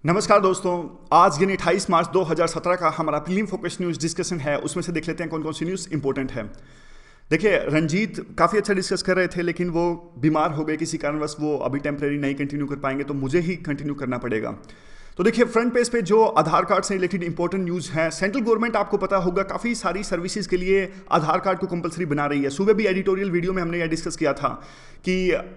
नमस्कार दोस्तों। आज यानी 28 मार्च 2017 का हमारा प्रीलिम फोकस न्यूज़ डिस्कशन है। उसमें से देख लेते हैं कौन कौन सी न्यूज़ इंपॉर्टेंट है। देखिए, रंजीत काफ़ी अच्छा डिस्कस कर रहे थे, लेकिन वो बीमार हो गए किसी कारणवश, वो अभी टेम्परेरी नहीं कंटिन्यू कर पाएंगे, तो मुझे ही कंटिन्यू करना पड़ेगा। तो देखिए, फ्रंट पेज पे जो आधार कार्ड से रिलेटेड इंपॉर्टेंट न्यूज़ है। सेंट्रल गवर्नमेंट, आपको पता होगा, काफ़ी सारी सर्विसेज के लिए आधार कार्ड को कंपलसरी बना रही है। सुबह भी एडिटोरियल वीडियो में हमने यह डिस्कस किया था कि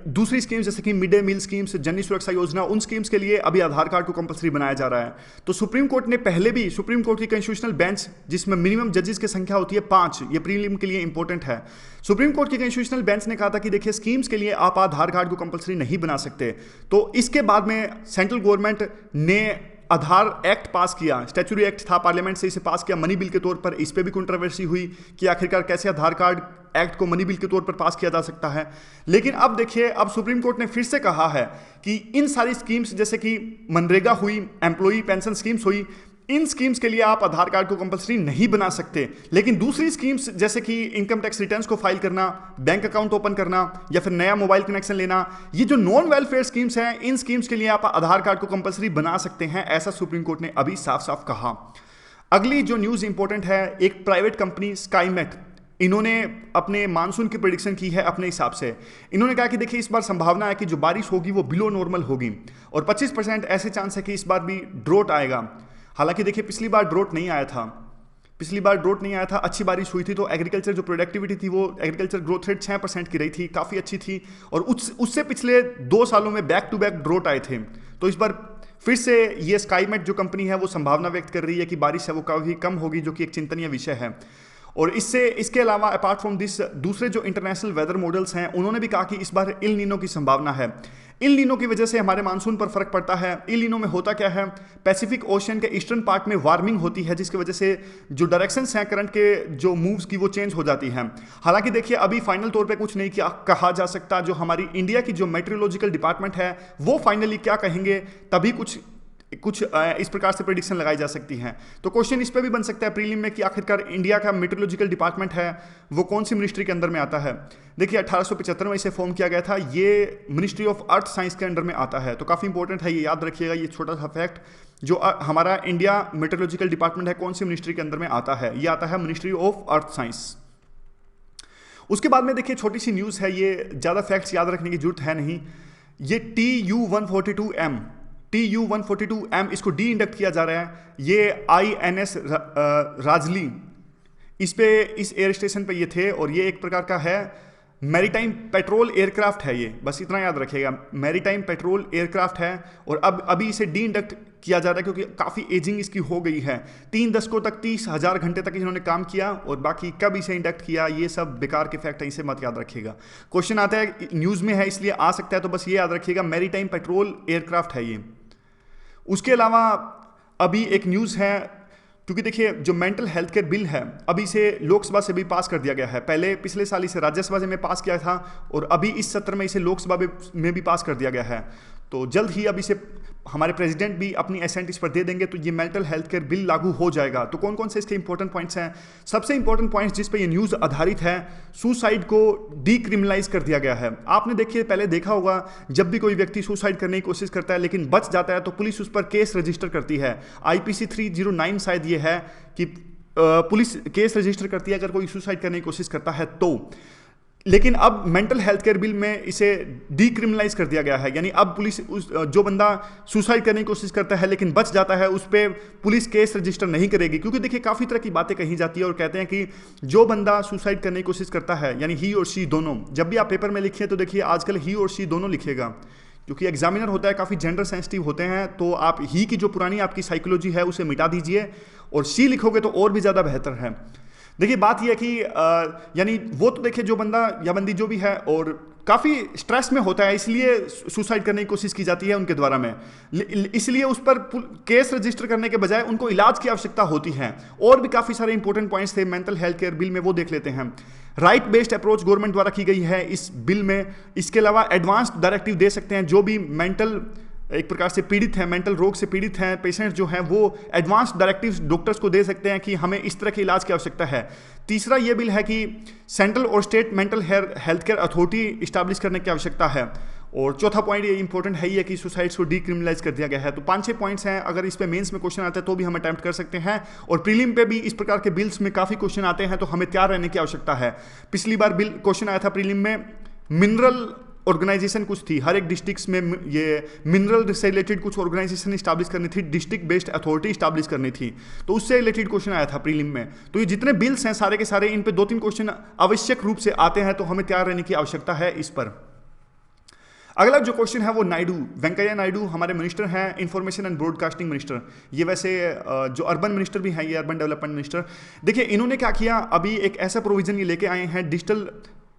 दूसरी स्कीम्स जैसे कि मिड डे मील स्कीम्स, जननी सुरक्षा योजना, उन स्कीम्स के लिए अभी आधार कार्ड को कंपलसरी बनाया जा रहा है। तो सुप्रीम कोर्ट ने पहले भी, सुप्रीम कोर्ट की कॉन्स्टिट्यूशनल बेंच जिसमें मिनिमम जजेस की संख्या होती है 5, ये प्रीलिम के लिए इंपॉर्टेंट है। सुप्रीम कोर्ट की कॉन्स्टिट्यूशनल बेंच ने कहा था कि देखिए, स्कीम्स के लिए आप आधार कार्ड को कंपलसरी नहीं बना सकते। तो इसके बाद में सेंट्रल गवर्नमेंट ने आधार एक्ट पास किया। स्टैच्यूटरी एक्ट था, पार्लियामेंट से इसे पास किया मनी बिल के तौर पर। इस पे भी कंट्रोवर्सी हुई कि आखिरकार कैसे आधार कार्ड एक्ट को मनी बिल के तौर पर पास किया जा सकता है। लेकिन अब देखिए, अब सुप्रीम कोर्ट ने फिर से कहा है कि इन सारी स्कीम्स जैसे कि मनरेगा हुई, एम्प्लॉई पेंशन स्कीम्स हुई, इन स्कीम्स के लिए आप आधार कार्ड को कंपलसरी नहीं बना सकते। लेकिन दूसरी स्कीम्स जैसे कि इनकम टैक्स रिटर्न्स को फाइल करना, बैंक अकाउंट ओपन करना या फिर नया मोबाइल कनेक्शन लेना, ये जो नॉन वेलफेयर स्कीम्स हैं, इन स्कीम्स के लिए आप आधार कार्ड को कंपलसरी बना सकते हैं, ऐसा सुप्रीम कोर्ट ने अभी साफ साफ कहा। अगली जो न्यूज़ इंपॉर्टेंट है, एक प्राइवेट कंपनी स्काईमेट, इन्होंने अपने मानसून की प्रेडिक्शन की है अपने हिसाब से। इन्होंने कहा कि देखिए, इस बार संभावना है कि जो बारिश होगी वो बिलो नॉर्मल होगी और 25% ऐसे चांस है कि इस बार भी ड्रॉट आएगा। हालांकि देखिए, पिछली बार ड्रॉट नहीं आया था, अच्छी बारिश हुई थी, तो एग्रीकल्चर जो प्रोडक्टिविटी थी, वो एग्रीकल्चर ग्रोथ रेट 6% की रही थी, काफ़ी अच्छी थी। और उससे पिछले 2 सालों में बैक टू बैक ड्रॉट आए थे। तो इस बार फिर से ये स्काईमेट जो कंपनी है वो संभावना व्यक्त कर रही है कि बारिश है वो काफ़ी कम होगी, जो कि एक चिंतनीय विषय है। और इसके अलावा अपार्ट फ्रॉम दिस, दूसरे जो इंटरनेशनल वेदर मॉडल्स हैं, उन्होंने भी कहा कि इस बार इल नीनो की संभावना है। इल नीनो की वजह से हमारे मानसून पर फर्क पड़ता है। इल नीनो में होता क्या है, पैसिफिक ओशन के ईस्टर्न पार्ट में वार्मिंग होती है, जिसकी वजह से जो डायरेक्शंस हैं करंट के, जो मूव्स की, वो चेंज हो जाती हैं। हालांकि देखिए, अभी फाइनल तौर पे कुछ नहीं किया कहा जा सकता। जो हमारी इंडिया की जो मेट्रोलॉजिकल डिपार्टमेंट है, वो फाइनली क्या कहेंगे, तभी कुछ इस प्रकार से प्रेडिक्शन लगाई जा सकती हैं। तो क्वेश्चन इस पे भी बन सकता है प्रीलिम में कि आखिरकार इंडिया का मेट्रोलॉजिकल डिपार्टमेंट है वो कौन सी मिनिस्ट्री के अंदर में आता है। देखिए, 1875 में इसे फॉर्म किया गया था। ये मिनिस्ट्री ऑफ अर्थ साइंस के अंडर में आता है। तो काफ़ी इंपॉर्टेंट है, ये याद रखिएगा, ये छोटा सा फैक्ट। जो हमारा इंडिया मेट्रोलॉजिकल डिपार्टमेंट है, कौन सी मिनिस्ट्री के अंदर में आता है, ये आता है मिनिस्ट्री ऑफ अर्थ साइंस। उसके बाद में देखिए, छोटी सी न्यूज़ है, ये ज़्यादा फैक्ट्स याद रखने की जरूरत है नहीं। ये TU-142M, इसको डी इंडक्ट किया जा रहा है। ये INS राजली, इस एयर स्टेशन पे ये थे, और ये एक प्रकार का है मैरीटाइम पेट्रोल एयरक्राफ्ट है। ये बस इतना याद रखिएगा, मैरीटाइम पेट्रोल एयरक्राफ्ट है। और अभी इसे डी इंडक्ट किया जा रहा है क्योंकि काफ़ी एजिंग इसकी हो गई है। 3 दशकों तक 30,000 घंटे तक इन्होंने काम किया, और बाकी कब इसे इंडक्ट किया, ये सब बेकार के फैक्ट है, इसे मत याद रखिएगा। क्वेश्चन आता है, न्यूज़ में है इसलिए आ सकता है, तो बस ये याद रखिएगा, मैरीटाइम पेट्रोल एयरक्राफ्ट है ये। उसके अलावा अभी एक न्यूज़ है, क्योंकि देखिए, जो मेंटल हेल्थ केयर बिल है, अभी इसे लोकसभा से भी पास कर दिया गया है। पहले पिछले साल इसे राज्यसभा से में पास किया था, और अभी इस सत्र में इसे लोकसभा में भी पास कर दिया गया है। तो जल्द ही अब इसे हमारे प्रेसिडेंट भी अपनी एसेंट इस पर दे देंगे, तो ये मेंटल हेल्थ केयर बिल लागू हो जाएगा। तो कौन कौन से इसके इंपॉर्टेंट पॉइंट्स हैं? सबसे इंपॉर्टेंट पॉइंट्स जिस पे ये न्यूज़ आधारित है, सुसाइड को डीक्रिमिनलाइज कर दिया गया है। आपने देखिए, पहले देखा होगा, जब भी कोई व्यक्ति सुसाइड करने की कोशिश करता है लेकिन बच जाता है, तो पुलिस उस पर केस रजिस्टर करती है। IPC 309 शायद ये है कि पुलिस केस रजिस्टर करती है अगर कोई सुसाइड करने की कोशिश करता है तो। लेकिन अब मेंटल हेल्थ केयर बिल में इसे डीक्रिमिनलाइज कर दिया गया है, यानी अब पुलिस जो बंदा सुसाइड करने की कोशिश करता है लेकिन बच जाता है, उस पर पुलिस केस रजिस्टर नहीं करेगी। क्योंकि देखिए, काफ़ी तरह की बातें कही जाती है और कहते हैं कि जो बंदा सुसाइड करने की कोशिश करता है, यानी ही और शी दोनों, जब भी आप पेपर में लिखिए तो देखिए आजकल ही और शी दोनों लिखिएगा, क्योंकि एग्जामिनर होता है काफ़ी जेंडर सेंसिटिव होते हैं। तो आप ही की जो पुरानी आपकी साइकोलॉजी है उसे मिटा दीजिए, और शी लिखोगे तो और भी ज़्यादा बेहतर है। देखिए, बात यह है कि यानी वो तो देखिए, जो बंदा या बंदी जो भी है और काफ़ी स्ट्रेस में होता है, इसलिए सुसाइड करने की कोशिश की जाती है उनके द्वारा में, इसलिए उस पर केस रजिस्टर करने के बजाय उनको इलाज की आवश्यकता होती है। और भी काफ़ी सारे इंपॉर्टेंट पॉइंट्स थे मेंटल हेल्थ केयर बिल में, वो देख लेते हैं। राइट बेस्ड अप्रोच गवर्नमेंट द्वारा की गई है इस बिल में। इसके अलावा एडवांस्ड डायरेक्टिव दे सकते हैं, जो भी मेंटल एक प्रकार से पीड़ित हैं, मेंटल रोग से पीड़ित हैं पेशेंट जो हैं, वो एडवांस डायरेक्टिव्स डॉक्टर्स को दे सकते हैं कि हमें इस तरह के इलाज की आवश्यकता है। तीसरा ये बिल है कि सेंट्रल और state mental health care authority establish करने की आवश्यकता है। और चौथा पॉइंट ये इंपॉर्टेंट है ही है कि सुसाइड्स को डीक्रिमिनलाइज कर दिया गया है। तो 5-6 पॉइंट्स हैं, अगर इस पे मेंस में क्वेश्चन आता है तो भी हम अटेम्प्ट कर सकते हैं, और प्रीलिम पे भी इस प्रकार के बिल्स में काफ़ी क्वेश्चन आते हैं, तो हमें तैयार रहने की आवश्यकता है। पिछली बार बिल क्वेश्चन आया था प्रीलिम में, मिनरल ऑर्गेनाइजेशन कुछ थी, हर एक डिस्ट्रिक्ट में ये मिनरल से रिलेटेड कुछ ऑर्गेनाइजेशन इस्टेब्लिश करनी थी, डिस्ट्रिक्ट बेस्ड अथॉरिटी इस्टेब्लिश करनी थी, तो उससे रिलेटेड क्वेश्चन आया था प्रीलिम में। तो ये जितने बिल्स हैं सारे के सारे, इन पे 2-3 क्वेश्चन आवश्यक रूप से आते हैं, तो हमें तैयार रहने की आवश्यकता है इस पर। अगला जो क्वेश्चन है वो नायडू, वेंकैया नायडू हमारे मिनिस्टर हैं, इंफॉर्मेशन एंड ब्रॉडकास्टिंग मिनिस्टर। ये वैसे जो अर्बन मिनिस्टर भी हैं, ये अर्बन डेवलपमेंट मिनिस्टर। देखिए इन्होंने क्या किया, अभी एक ऐसा प्रोविजन ये लेके आए हैं, डिजिटल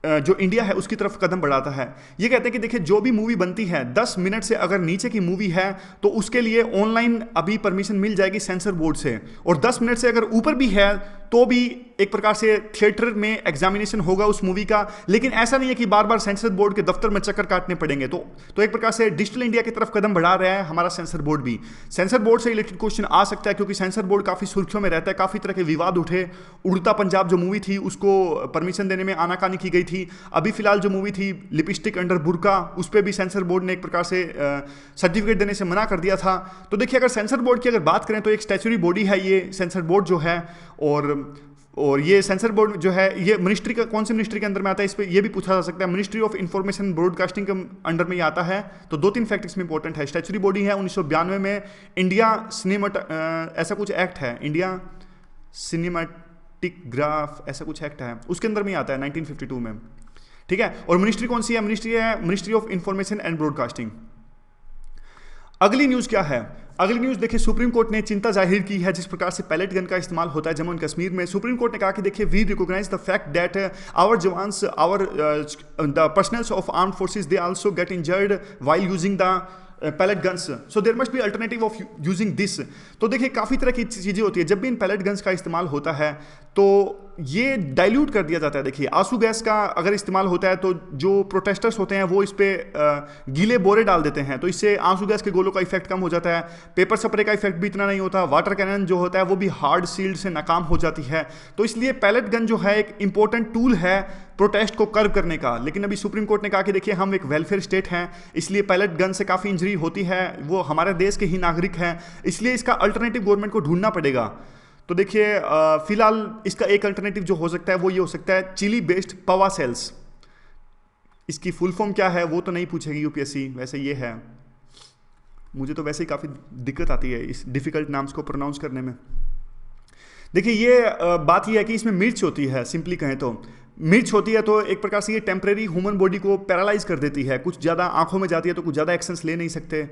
जो इंडिया है उसकी तरफ कदम बढ़ाता है। ये कहते हैं कि देखिए जो भी मूवी बनती है 10 मिनट से अगर नीचे की मूवी है तो उसके लिए ऑनलाइन अभी परमिशन मिल जाएगी सेंसर बोर्ड से, और 10 मिनट से अगर ऊपर भी है तो भी एक प्रकार से थिएटर में एग्जामिनेशन होगा उस मूवी का। लेकिन ऐसा नहीं है कि बार बार सेंसर बोर्ड के दफ्तर में चक्कर काटने पड़ेंगे। तो एक प्रकार से डिजिटल इंडिया की तरफ कदम बढ़ा रहा है हमारा सेंसर बोर्ड भी। सेंसर बोर्ड से रिलेटेड क्वेश्चन आ सकता है, क्योंकि सेंसर बोर्ड काफ़ी सुर्खियों में रहता है, काफ़ी तरह के विवाद उठे। उड़ता पंजाब जो मूवी थी उसको परमिशन देने में आनाकानी की गई थी। अभी फिलहाल जो मूवी थी लिपस्टिक अंडर बुर्का, उस पर भी सेंसर बोर्ड ने एक प्रकार से सर्टिफिकेट देने से मना कर दिया था। तो देखिए अगर सेंसर बोर्ड की अगर बात करें तो एक स्टैच्यूटरी बॉडी है ये सेंसर बोर्ड जो है, और ये सेंसर बोर्ड जो है ये मिनिस्ट्री का कौन से मिनिस्ट्री के अंदर में आता है, इस पे ये भी पूछा जा सकता है। मिनिस्ट्री ऑफ इंफॉर्मेशन ब्रॉडकास्टिंग के अंडर में ये आता है। तो 2-3 फैक्ट इसमें इंपॉर्टेंट है। स्टैच्यूटरी बॉडी है, 1992 में इंडिया ऐसा कुछ एक्ट है, इंडिया सिनेमेटिग्राफ ऐसा कुछ एक्ट है, उसके अंदर में आता है 1952 में, ठीक है। और मिनिस्ट्री कौन सी है, ministry of information and broadcasting. अगली न्यूज़ क्या है, अगली न्यूज़ देखिए सुप्रीम कोर्ट ने चिंता जाहिर की है जिस प्रकार से पैलेट गन का इस्तेमाल होता है जम्मू एंड कश्मीर में। सुप्रीम कोर्ट ने कहा कि देखिए we recognise the fact that our jawans the personnels of armed forces they also get injured while using the pellet guns, so there must be alternative of using this. तो देखिए काफ़ी तरह की चीज़ें होती है, जब भी इन पैलेट गन्स का इस्तेमाल होता है तो ये डाइल्यूट कर दिया जाता है। देखिए आंसू गैस का अगर इस्तेमाल होता है तो जो प्रोटेस्टर्स होते हैं वो इस पर गीले बोरे डाल देते हैं, तो इससे आंसू गैस के गोलों का इफेक्ट कम हो जाता है। पेपर स्प्रे का इफेक्ट भी इतना नहीं होता। वाटर कैनन जो होता है वो भी हार्ड सील्ड से नाकाम हो जाती है। तो इसलिए पैलेट गन जो है एक इंपॉर्टेंट टूल है प्रोटेस्ट को कर्व करने का। लेकिन अभी सुप्रीम कोर्ट ने कहा कि देखिए हम एक वेलफेयर स्टेट हैं, इसलिए पैलेट गन से काफ़ी इंजरी होती है, वो हमारे देश के ही नागरिक हैं, इसलिए इसका अल्टरनेटिव गवर्नमेंट को ढूंढना पड़ेगा। तो देखिए फिलहाल इसका एक अल्टरनेटिव जो हो सकता है वो ये हो सकता है चिली बेस्ड पवा सेल्स। इसकी फुल फॉर्म क्या है वो तो नहीं पूछेगी यूपीएससी, वैसे ये है, मुझे तो वैसे ही काफ़ी दिक्कत आती है इस डिफ़िकल्ट नाम्स को प्रोनाउंस करने में। देखिए ये बात ये है कि इसमें मिर्च होती है, सिंपली कहें तो मिर्च होती है, तो एक प्रकार से ये टेम्परेरी ह्यूमन बॉडी को पैरालाइज कर देती है, कुछ ज़्यादा आंखों में जाती है तो कुछ ज़्यादा एक्शंस ले नहीं सकते।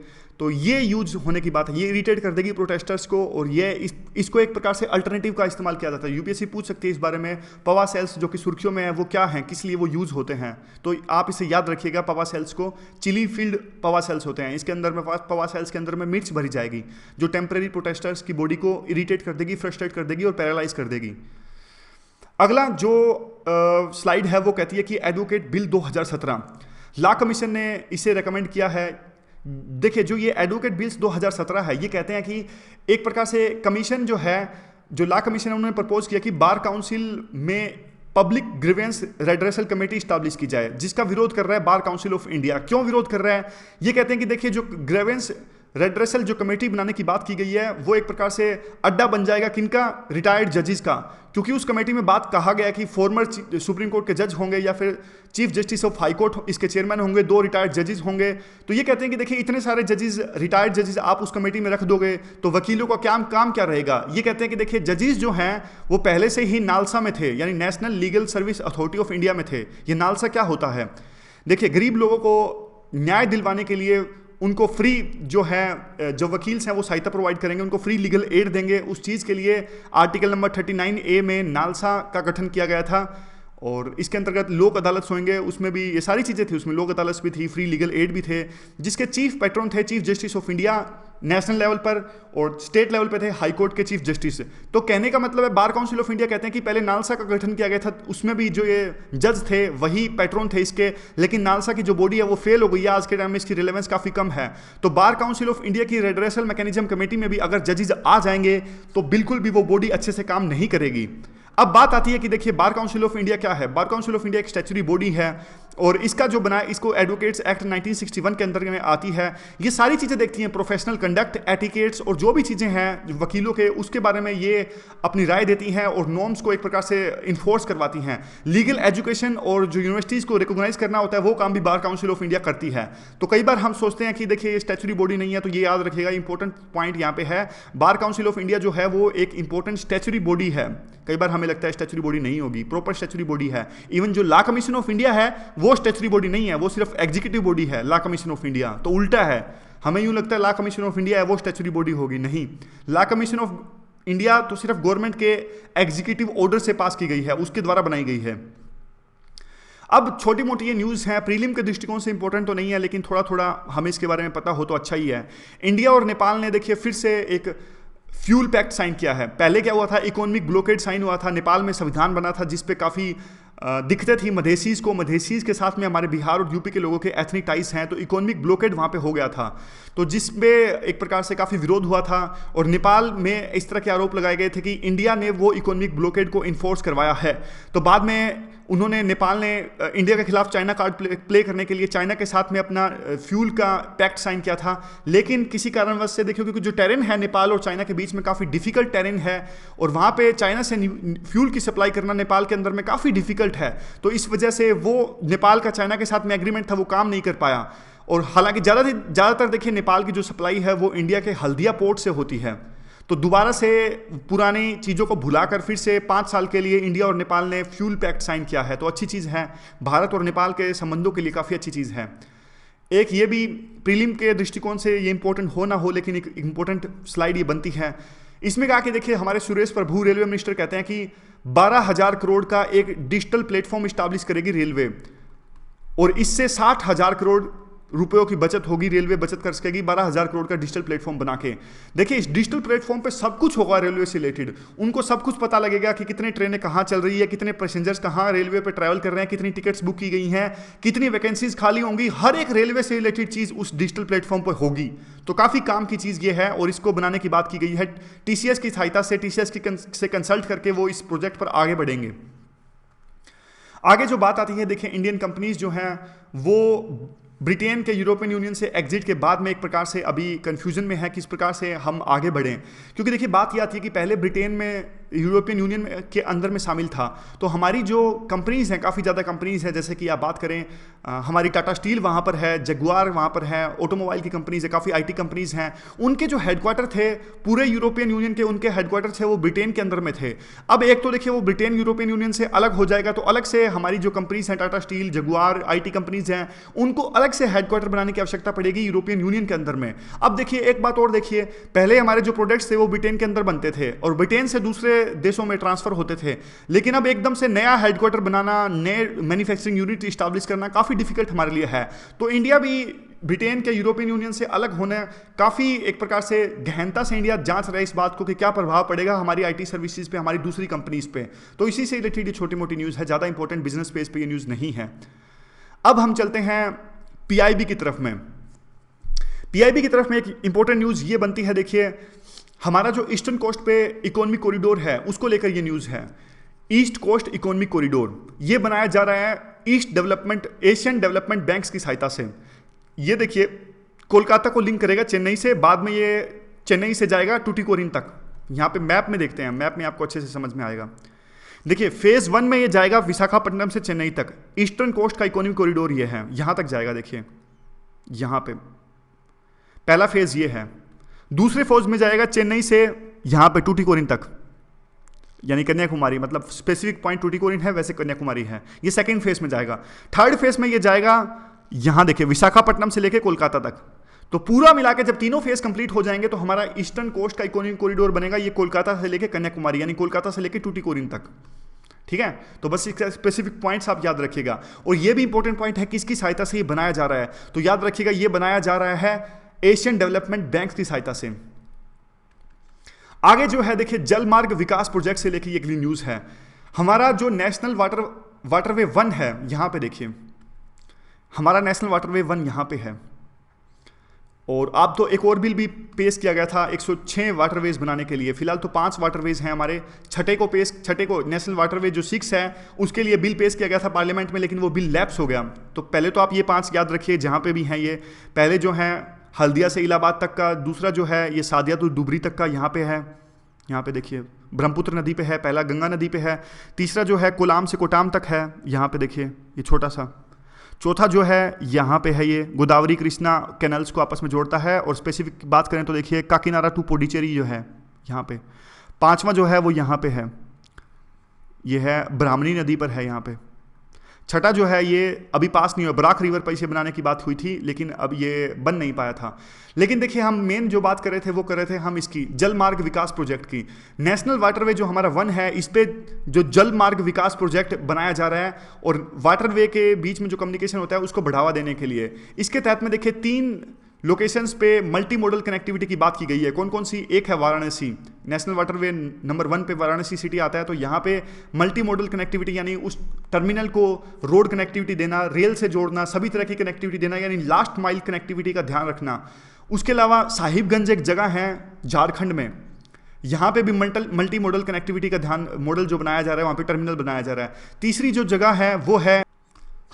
तो ये यूज होने की बात है, ये इरिटेट कर देगी प्रोटेस्टर्स को, और ये इसको एक प्रकार से अल्टरनेटिव का इस्तेमाल किया जाता है। यूपीएससी पूछ सकती है इस बारे में, पवा सेल्स जो कि सुर्खियों में है वो क्या हैं, किस लिए वो यूज़ होते हैं। तो आप इसे याद रखिएगा, पवा सेल्स को चिली फील्ड पवा सेल्स होते हैं। इसके अंदर में पवा सेल्स के अंदर में मिर्च भरी जाएगी जो टेम्परेरी प्रोटेस्टर्स की बॉडी को इरिटेट कर देगी, फ्रस्ट्रेट कर देगी और पैरालाइज कर देगी। अगला जो स्लाइड है वो कहती है कि एडवोकेट बिल 2017 लॉ कमीशन ने इसे रेकमेंड किया है। देखिए जो ये एडवोकेट बिल्स 2017 है, ये कहते हैं कि एक प्रकार से कमीशन जो है, जो लॉ कमीशन है उन्होंने प्रपोज किया कि बार काउंसिल में public grievance redressal committee establish की जाए, जिसका विरोध कर रहा है बार काउंसिल ऑफ इंडिया। क्यों विरोध कर रहा है, ये कहते हैं कि देखिए जो ग्रीवेंस रेड्रेसल जो कमेटी बनाने की बात की गई है वो एक प्रकार से अड्डा बन जाएगा किनका, रिटायर्ड जजेस का, क्योंकि उस कमेटी में बात कहा गया कि फॉर्मर सुप्रीम कोर्ट के जज होंगे या फिर chief justice of high court इसके चेयरमैन होंगे, 2 रिटायर्ड जजेस होंगे। तो ये कहते हैं कि देखिए इतने सारे जजेस, रिटायर्ड जजेस आप उस कमेटी में रख दोगे तो वकीलों का काम क्या रहेगा। ये कहते हैं कि देखिए जजेस जो हैं वो पहले से ही नालसा में थे, यानी national legal service authority of India में थे। ये नालसा क्या होता है, देखिए गरीब लोगों को न्याय दिलवाने के लिए उनको फ्री जो है, जो वकील्स हैं वो सहायता प्रोवाइड करेंगे, उनको फ्री लीगल एड देंगे। उस चीज़ के लिए आर्टिकल नंबर 39A में नालसा का गठन किया गया था, और इसके अंतर्गत लोक अदालत होंगे, उसमें भी ये सारी चीज़ें थी, उसमें लोक अदालत भी थी, फ्री लीगल एड भी थे, जिसके चीफ पैट्रन थे chief justice of India national level पर, और स्टेट लेवल पे थे हाई कोर्ट के चीफ जस्टिस। तो कहने का मतलब है बार काउंसिल ऑफ इंडिया कहते हैं कि पहले नालसा का गठन किया गया था, उसमें भी जो ये जज थे वही पैट्रन थे इसके, लेकिन नालसा की जो बॉडी है वो फेल हो गई है, आज के टाइम में इसकी रिलेवेंस काफ़ी कम है। तो बार काउंसिल ऑफ इंडिया की रेड्रेसल मैकेनिज्म कमेटी में भी अगर जजेस आ जाएंगे तो बिल्कुल भी वो बॉडी अच्छे से काम नहीं करेगी। अब बात आती है कि देखिए बार काउंसिल ऑफ इंडिया क्या है। बार काउंसिल ऑफ इंडिया एक स्टैच्यूटरी बॉडी है और इसका जो बना इसको एडवोकेट्स एक्ट 1961 के अंदर में आती है। ये सारी चीज़ें देखती हैं, प्रोफेशनल कंडक्ट, एटिकेट्स और जो भी चीज़ें हैं वकीलों के, उसके बारे में ये अपनी राय देती हैं और नॉर्म्स को एक प्रकार से इन्फोर्स करवाती हैं। लीगल एजुकेशन और जो यूनिवर्सिटीज़ को रिकॉग्नाइज करना होता है वो काम भी बार काउंसिल ऑफ इंडिया करती है। तो कई बार हम सोचते हैं कि देखिए ये स्टैच्यूटरी बॉडी नहीं है, तो ये याद रखिएगा, इंपॉर्टेंट पॉइंट यहाँ पे है, बार काउंसिल ऑफ इंडिया जो है वो एक इंपॉर्टेंट स्टैच्यूटरी बॉडी है। कई बार हमें लगता है स्टैच्यूटरी बॉडी नहीं होगी, प्रॉपर स्टैच्यूटरी बॉडी है। इवन जो लॉ कमीशन ऑफ इंडिया है वो स्टैच्यूटरी बॉडी नहीं है, वो सिर्फ एग्जीक्यूटिव बॉडी है लॉ कमीशन ऑफ इंडिया। तो उल्टा है, हमें यूं लगता है लॉ कमीशन ऑफ इंडिया है वो स्टैच्यूटरी बॉडी होगी, नहीं। लॉ कमीशन ऑफ इंडिया तो सिर्फ गवर्नमेंट के एग्जीक्यूटिव ऑर्डर से पास की गई है, उसके द्वारा बनाई गई है। अब छोटी मोटी ये न्यूज़ है, प्रीलिम के दृष्टिकोण से इंपॉर्टेंट तो नहीं है, लेकिन थोड़ा थोड़ा हमें इसके बारे में पता हो तो अच्छा ही है। इंडिया और नेपाल ने देखिए फिर से एक फ्यूल पैक्ट साइन किया है। पहले क्या हुआ था, इकोनॉमिक ब्लॉकेड साइन हुआ था, नेपाल में संविधान बना था जिस पे काफ़ी दिक्कतें थी मधेसीज़ को, मधेसीज़ के साथ में हमारे बिहार और यूपी के लोगों के एथनिक टाइज हैं, तो इकोनॉमिक ब्लॉकेड वहाँ पे हो गया था, तो जिसमें एक प्रकार से काफ़ी विरोध हुआ था और नेपाल में इस तरह के आरोप लगाए गए थे कि इंडिया ने वो इकोनॉमिक ब्लॉकेड को इन्फोर्स करवाया है। तो बाद में उन्होंने, नेपाल ने इंडिया के खिलाफ चाइना कार्ड प्ले करने के लिए चाइना के साथ में अपना फ्यूल का पैक्ट साइन किया था, लेकिन किसी कारणवश से देखिए, क्योंकि जो टेरेन है नेपाल और चाइना के बीच में काफ़ी डिफिकल्ट टेरेन है और वहाँ पे चाइना से फ्यूल की सप्लाई करना नेपाल के अंदर में काफ़ी डिफिकल्ट है, तो इस वजह से वो नेपाल का चाइना के साथ में एग्रीमेंट था वो काम नहीं कर पाया। और हालांकि ज़्यादातर देखिए नेपाल की जो सप्लाई है वो इंडिया के हल्दिया पोर्ट से होती है, तो दोबारा से पुरानी चीज़ों को भुलाकर फिर से 5 साल के लिए इंडिया और नेपाल ने फ्यूल पैक्ट साइन किया है, तो अच्छी चीज़ है, भारत और नेपाल के संबंधों के लिए काफ़ी अच्छी चीज़ है। एक ये भी प्रीलिम के दृष्टिकोण से ये इंपॉर्टेंट हो ना हो, लेकिन एक इंपॉर्टेंट स्लाइड ये बनती है। इसमें कहा कि देखिए हमारे सुरेश प्रभु रेलवे मिनिस्टर कहते हैं कि 12,000 करोड़ का एक डिजिटल प्लेटफॉर्म इस्टेब्लिश करेगी रेलवे और इससे 60,000 करोड़ रुपयों की बचत होगी, रेलवे बचत कर सकेगी 12,000 करोड़ का डिजिटल प्लेटफॉर्म बना के। देखिए इस डिजिटल प्लेटफॉर्म पे सब कुछ होगा रेलवे से रिलेटेड, उनको सब कुछ पता लगेगा कि कितने ट्रेनें कहाँ चल रही है, कितने पैसेंजर्स कहाँ रेलवे पे ट्रैवल कर रहे हैं, कितनी टिकट्स बुक की गई हैं, कितनी वैकेंसीज खाली होंगी, हर एक रेलवे से रिलेटेड चीज़ उस डिजिटल प्लेटफॉर्म पर होगी। तो काफ़ी काम की चीज़ ये है और इसको बनाने की बात की गई है TCS की सहायता से, TCS से कंसल्ट करके वो इस प्रोजेक्ट पर आगे बढ़ेंगे। आगे जो बात आती है, देखिए इंडियन कंपनीज जो हैं वो ब्रिटेन के यूरोपियन यूनियन से एग्जिट के बाद में एक प्रकार से अभी कंफ्यूजन में है किस प्रकार से हम आगे बढ़ें, क्योंकि देखिए बात ये आती है कि पहले ब्रिटेन में यूरोपियन यूनियन के अंदर में शामिल था, तो हमारी जो कंपनीज़ हैं काफ़ी ज़्यादा कंपनीज़ हैं, जैसे कि आप बात करें हमारी टाटा स्टील वहाँ पर है, जगुआर वहाँ पर है, ऑटोमोबाइल की कंपनीज़ है, काफ़ी IT कंपनीज़ हैं, उनके जो हेडक्वार्टर थे पूरे यूरोपियन यूनियन के, उनके हेडक्वार्टर थे वो ब्रिटेन के अंदर में थे। अब एक तो देखिए वो ब्रिटेन यूरोपियन यूनियन से अलग हो जाएगा, तो अलग से हमारी जो कंपनीज़ हैं Tata steel, Jaguar, IT companies हैं, उनको अलग से हेडक्वार्टर बनाने की आवश्यकता पड़ेगी यूरोपियन यूनियन के अंदर में। अब देखिए एक बात और देखिए, पहले हमारे जो प्रोडक्ट्स थे वो ब्रिटेन के अंदर बनते थे और ब्रिटेन से दूसरे देशों में ट्रांसफर होते थे, लेकिन अब एकदम से नया हेडक्वार्टर बनाना, नए मैन्युफैक्चरिंग यूनिट इस्टेब्लिश करना काफ़ी डिफिकल्ट हमारे लिए है। तो इंडिया भी ब्रिटेन के यूरोपियन यूनियन से अलग होने काफ़ी एक प्रकार से गहनता से इंडिया जांच रहा है इस बात को कि क्या प्रभाव पड़ेगा हमारी IT सर्विसेज पे, हमारी दूसरी कंपनीज पे। तो इसी से रिलेटेड ये छोटी मोटी न्यूज़ है, ज़्यादा इंपॉर्टेंट बिजनेस स्पेस पे ये न्यूज़ नहीं है। अब हम चलते हैं PIB की तरफ में। PIB की तरफ में एक इंपॉर्टेंट न्यूज़ ये बनती है, देखिए हमारा जो ईस्टर्न कोस्ट पे इकोनॉमिक कॉरिडोर है उसको लेकर ये न्यूज़ है। ईस्ट कोस्ट इकोनॉमिक कॉरिडोर ये बनाया जा रहा है एशियन डेवलपमेंट बैंक्स की सहायता से। ये देखिए कोलकाता को लिंक करेगा चेन्नई से, बाद में ये चेन्नई से जाएगा टूटीकोरिन तक। यहाँ पे मैप में देखते हैं, मैप में आपको अच्छे से समझ में आएगा। देखिए फेज 1 में ये जाएगा विशाखापट्टनम से चेन्नई तक, ईस्टर्न कोस्ट का इकोनॉमिक कॉरिडोर ये है, यहाँ तक जाएगा। देखिए यहाँ पे पहला फेज ये है। दूसरे फेज में जाएगा चेन्नई से यहाँ पे टूटीकोरिन तक, यानी कन्याकुमारी, मतलब स्पेसिफिक पॉइंट टूटीकोरिन है वैसे कन्याकुमारी है। ये सेकंड फेज में जाएगा। थर्ड फेज में ये जाएगा यहाँ देखिए विशाखापट्टनम से लेके कोलकाता तक। तो पूरा मिला के जब तीनों फेज कंप्लीट हो जाएंगे तो हमारा ईस्टर्न कोस्ट का इकोनॉमिक कॉरिडोर बनेगा, ये कोलकाता से लेके कन्याकुमारी, यानी कोलकाता से लेके टूटीकोरिन तक। ठीक है, तो बस इसका स्पेसिफिक पॉइंट्स आप याद रखिएगा। और ये भी इंपॉर्टेंट पॉइंट है किसकी सहायता से ये बनाया जा रहा है, तो याद रखिएगा ये बनाया जा रहा है एशियन डेवलपमेंट बैंक की सहायता से। आगे जो है देखिए जल मार्ग विकास प्रोजेक्ट से लेके ये अगली न्यूज़ है। हमारा जो नेशनल वाटरवे 1 है, यहाँ पे देखिए हमारा नेशनल वाटरवे 1 यहाँ पे है। और अब तो एक और बिल भी पेश किया गया था 106 वाटरवेज बनाने के लिए। फिलहाल तो 5 वाटरवेज हैं हमारे, छठे को नेशनल वाटरवेज जो 6 है उसके लिए बिल पेश किया गया था पार्लियामेंट में, लेकिन वो बिल लैप्स हो गया। तो पहले तो आप ये 5 याद रखिए जहाँ पे भी हैं ये। पहले जो है हल्दिया से इलाहाबाद तक का, दूसरा जो है ये सादिया तो डुबरी तक का यहाँ पे है, यहाँ पे देखिए ब्रह्मपुत्र नदी पे है, पहला गंगा नदी पे है, तीसरा जो है कोलाम से कोटाम तक है, यहाँ पे देखिए ये छोटा सा, चौथा जो है यहाँ पे है ये गोदावरी कृष्णा कैनल्स को आपस में जोड़ता है। और स्पेसिफिक बात करें तो देखिए काकीनाडा टू पुडुचेरी जो है यहाँ पे। पांचवा जो है वो यहाँ पे है, ये है ब्राह्मणी नदी पर है यहाँ पे। छठा जो है ये अभी पास नहीं हुआ, बराक रिवर पर इसे बनाने की बात हुई थी लेकिन अब ये बन नहीं पाया था। लेकिन देखिए हम मेन जो बात कर रहे थे वो कर रहे थे हम इसकी जल मार्ग विकास प्रोजेक्ट की। नेशनल वाटरवे जो हमारा 1 है इस पे जो जल मार्ग विकास प्रोजेक्ट बनाया जा रहा है और वाटरवे के बीच में जो कम्युनिकेशन होता है उसको बढ़ावा देने के लिए इसके तहत में देखिए 3 लोकेशंस पे मल्टी मॉडल कनेक्टिविटी की बात की गई है। कौन कौन सी? एक है वाराणसी, नेशनल वाटरवे नंबर 1 पे वाराणसी सिटी आता है, तो यहाँ पे मल्टी मॉडल कनेक्टिविटी यानी उस टर्मिनल को रोड कनेक्टिविटी देना, रेल से जोड़ना, सभी तरह की कनेक्टिविटी देना, यानी लास्ट माइल कनेक्टिविटी का ध्यान रखना। उसके अलावा साहिबगंज एक जगह है झारखंड में, यहाँ पे भी मल्टी मॉडल कनेक्टिविटी का ध्यान, मॉडल जो बनाया जा रहा है वहाँ पे टर्मिनल बनाया जा रहा है। तीसरी जो जगह है वो है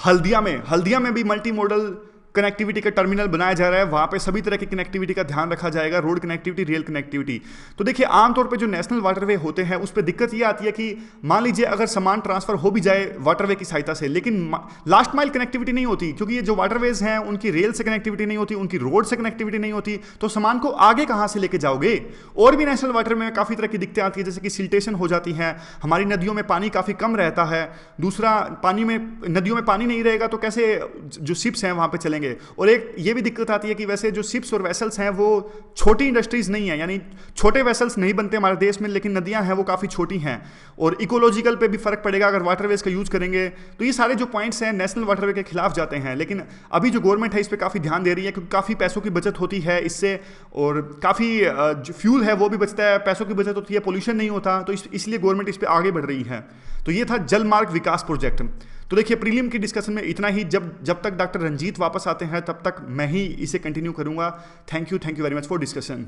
हल्दिया में भी मल्टी मॉडल कनेक्टिविटी का टर्मिनल बनाया जा रहा है, वहाँ पे सभी तरह की कनेक्टिविटी का ध्यान रखा जाएगा, रोड कनेक्टिविटी, रेल कनेक्टिविटी। तो देखिए आमतौर पे जो नेशनल वाटरवे होते हैं उस पर दिक्कत ये आती है कि मान लीजिए अगर सामान ट्रांसफर हो भी जाए वाटरवे की सहायता से, लेकिन लास्ट माइल कनेक्टिविटी नहीं होती, क्योंकि ये जो वाटरवेज हैं उनकी रेल से कनेक्टिविटी नहीं होती, उनकी रोड से कनेक्टिविटी नहीं होती, तो सामान को आगे कहाँ से लेके जाओगे। और भी नेशनल वाटरवे में काफ़ी तरह की दिक्कतें आती है, जैसे कि सिल्टेशन हो जाती हैं, हमारी नदियों में पानी काफ़ी कम रहता है, दूसरा नदियों में पानी नहीं रहेगा तो कैसे जो शिप्स हैं वहाँ पर चलेंगे। और एक ये भी दिक्कत आती है कि वैसे जो शिप्स और वेसल्स हैं वो छोटी इंडस्ट्रीज नहीं है, यानी छोटे वेसल्स नहीं बनते हमारे देश में, लेकिन नदियां हैं वो काफ़ी छोटी हैं और इकोलॉजिकल पे भी फर्क पड़ेगा अगर वाटरवेज का यूज करेंगे। तो ये सारे जो पॉइंट्स हैं नेशनल वाटरवे के खिलाफ जाते हैं, लेकिन अभी जो गवर्नमेंट है इस पर काफ़ी ध्यान दे रही है, क्योंकि काफ़ी पैसों की बचत होती है इससे और काफ़ी जो फ्यूल है वो भी बचता है, पैसों की बचत होती है, पोल्यूशन नहीं होता, तो इसलिए गवर्नमेंट इस पर आगे बढ़ रही है। तो ये था जल मार्ग विकास प्रोजेक्ट। तो देखिए प्रीलिम की डिस्कशन में इतना ही। जब तक डॉक्टर रंजीत वापस आते हैं तब तक मैं ही इसे कंटिन्यू करूंगा। Thank you very much for discussion.